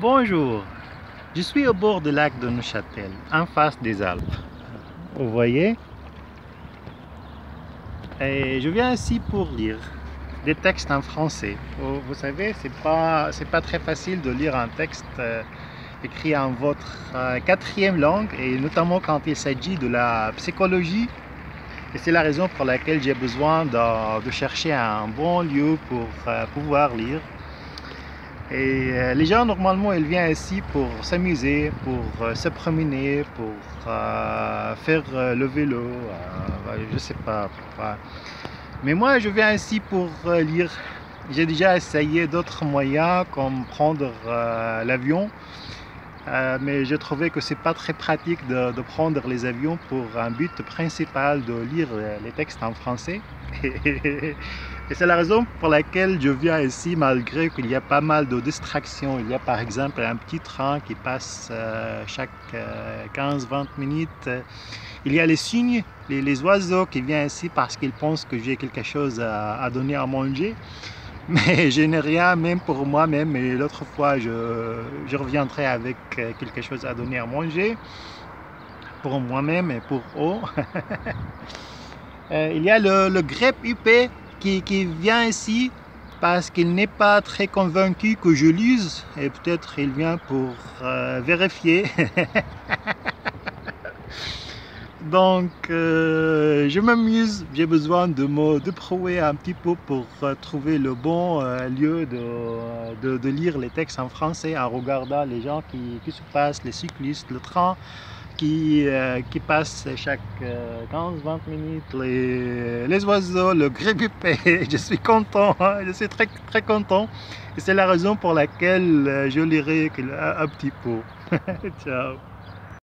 Bonjour, je suis au bord du lac de Neuchâtel, en face des Alpes. Vous voyez? Et je viens ici pour lire des textes en français. Vous savez, c'est pas très facile de lire un texte écrit en votre quatrième langue, et notamment quand il s'agit de la psychologie. Et c'est la raison pour laquelle j'ai besoin de chercher un bon lieu pour pouvoir lire. Et les gens, normalement, ils viennent ici pour s'amuser, pour se promener, pour faire le vélo, je sais pas pourquoi. Mais moi, je viens ici pour lire. J'ai déjà essayé d'autres moyens, comme prendre l'avion, mais j'ai trouvé que c'est pas très pratique de prendre les avions pour un but principal de lire les textes en français. Et c'est la raison pour laquelle je viens ici, malgré qu'il y a pas mal de distractions. Il y a par exemple un petit train qui passe chaque 15-20 minutes. Il y a les cygnes, les oiseaux qui viennent ici parce qu'ils pensent que j'ai quelque chose à donner à manger. Mais je n'ai rien, même pour moi-même. Et l'autre fois, je reviendrai avec quelque chose à donner à manger pour moi-même et pour eux. Il y a le grep huppé qui vient ici parce qu'il n'est pas très convaincu que je lise, et peut-être il vient pour vérifier. Donc je m'amuse, j'ai besoin de me débrouiller un petit peu pour trouver le bon lieu de lire les textes en français en regardant les gens qui se passent, les cyclistes, le train qui passe chaque 15-20 minutes, les oiseaux, le grébupé. Je suis content, hein, je suis très content, et c'est la raison pour laquelle je lirai un petit peu. Ciao.